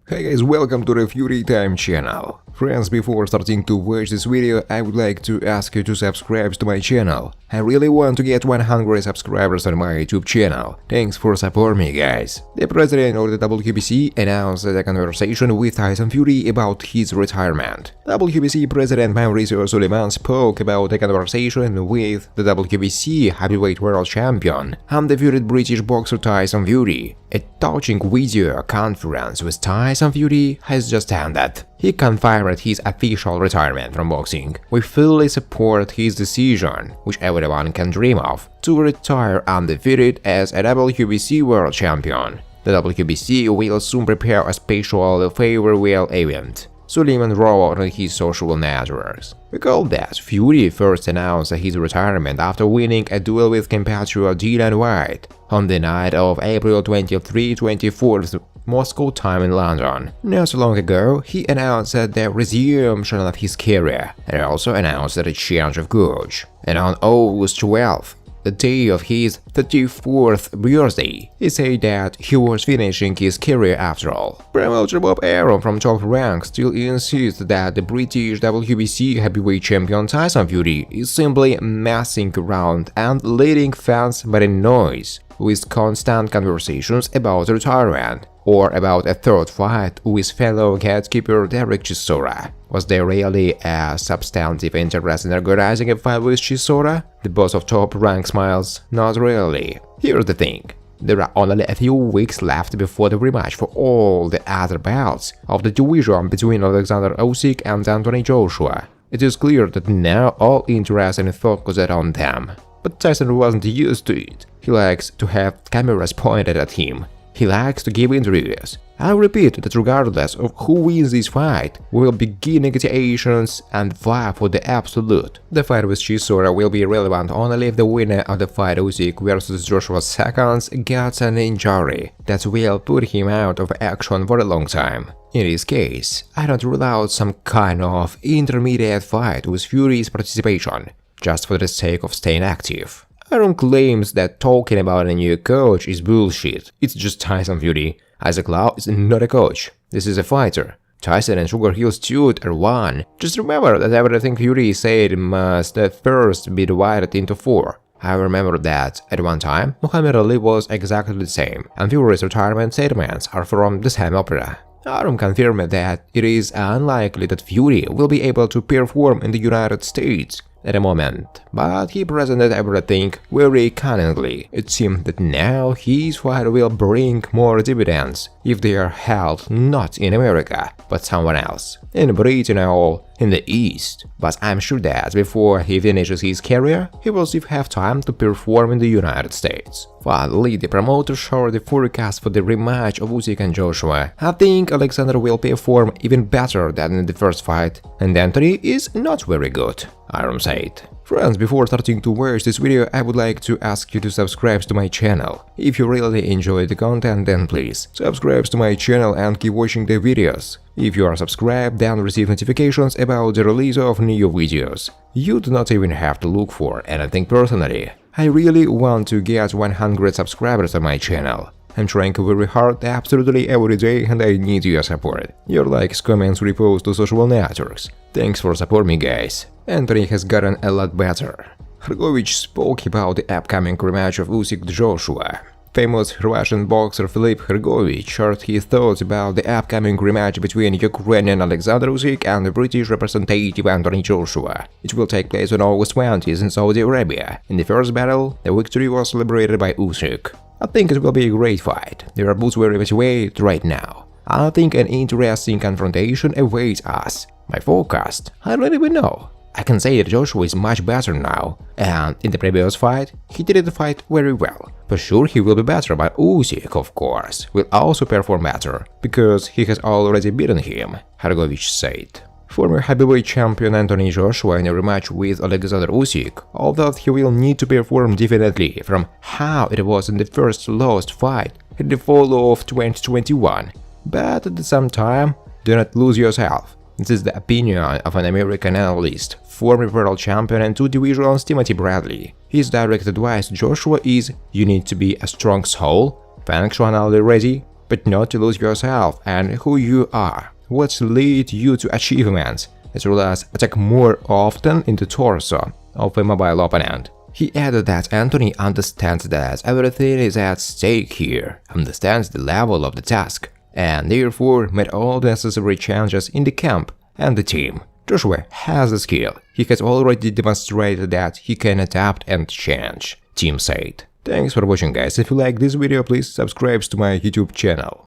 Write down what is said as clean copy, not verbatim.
Hey guys, welcome to the Fury Time channel. Friends, before starting to watch this video, I would like to ask you to subscribe to my channel. I really want to get 100 subscribers on my YouTube channel. Thanks for supporting me, guys. The president of the WBC announced a conversation with Tyson Fury about his retirement. WBC President Mauricio Suleiman spoke about a conversation with the WBC heavyweight world champion, undefeated British boxer Tyson Fury. A touching video conference with Tyson Fury has just ended. He confirmed his official retirement from boxing. We fully support his decision, which everyone can dream of, to retire undefeated as a WBC world champion. The WBC will soon prepare a special farewell event, Suleiman wrote on his social networks. Recall that Fury first announced his retirement after winning a duel with compatriot Dillian White on the night of April 23-24 Moscow time in London. Not so long ago, he announced the resumption of his career and also announced a change of coach. And on August 12th, the day of his 34th birthday, he said that he was finishing his career after all. Promoter Bob Arum from Top Rank still insists that the British WBC heavyweight champion Tyson Fury is simply messing around and leading fans by the noise, with constant conversations about retirement, or about a third fight with fellow gatekeeper Derek Chisora. Was there really a substantive interest in organizing a fight with Chisora? The boss of Top Rank smiles, not really. Here's the thing. There are only a few weeks left before the rematch for all the other belts of the division between Alexander Usyk and Anthony Joshua. It is clear that now all interest is focused on them. But Tyson wasn't used to it. He likes to have cameras pointed at him. He likes to give interviews. I'll repeat that regardless of who wins this fight, we will begin negotiations and fight for the absolute. The fight with Chisora will be relevant only if the winner of the fight Usyk vs Joshua seconds gets an injury that will put him out of action for a long time. In this case, I don't rule out some kind of intermediate fight with Fury's participation, just for the sake of staying active. Arum claims that talking about a new coach is bullshit. It's just Tyson Fury. Isaac Lau is not a coach. This is a fighter. Tyson and Sugar Hill's feud are one. Just remember that everything Fury said must first be divided into four. I remember that at one time, Muhammad Ali was exactly the same, and Fury's retirement statements are from the same opera. Arum confirmed that it is unlikely that Fury will be able to perform in the United States at the moment, but he presented everything very cunningly. It seemed that now his fight will bring more dividends if they are held not in America, but somewhere else, in Britain or in the East. But I'm sure that before he finishes his career, he will still have time to perform in the United States. Finally, the promoter showed the forecast for the rematch of Usyk and Joshua. I think Alexander will perform even better than in the first fight, and Anthony is not very good, Arum said. Friends, before starting to watch this video, I would like to ask you to subscribe to my channel. If you really enjoy the content, then please subscribe to my channel and keep watching the videos. If you are subscribed, then receive notifications about the release of new videos. You do not even have to look for anything personally. I really want to get 100 subscribers on my channel. I'm trying very hard absolutely every day and I need your support. Your likes, comments, reposts to social networks. Thanks for supporting me, guys. Anthony has gotten a lot better. Hrgovic spoke about the upcoming rematch of Usyk-Joshua. Famous Russian boxer Filip Hrgovic shared his thoughts about the upcoming rematch between Ukrainian Alexander Usyk and the British representative Anthony Joshua. It will take place on August 20th in Saudi Arabia. In the first battle, the victory was celebrated by Usyk. I think it will be a great fight. They are both very motivated right now. I think an interesting confrontation awaits us. My forecast? I don't even know. I can say that Joshua is much better now, and in the previous fight, he didn't fight very well. For sure he will be better, but Usyk, of course, will also perform better, because he has already beaten him, Hrgovic said. Former heavyweight champion Anthony Joshua in a rematch with Alexander Usyk, although he will need to perform differently from how it was in the first lost fight in the fall of 2021. But at the same time, do not lose yourself. This is the opinion of an American analyst, former world champion and two divisions Timothy Bradley. His direct advice to Joshua is: you need to be a strong soul, functionally ready, but not to lose yourself and who you are, what lead you to achievements, as well as attack more often in the torso of a mobile opponent. He added that Anthony understands that everything is at stake here, understands the level of the task, and therefore made all the necessary changes in the camp and the team. Joshua has the skill. He has already demonstrated that he can adapt and change, team said. Thanks for watching, guys. If you like this video, please subscribe to my YouTube channel.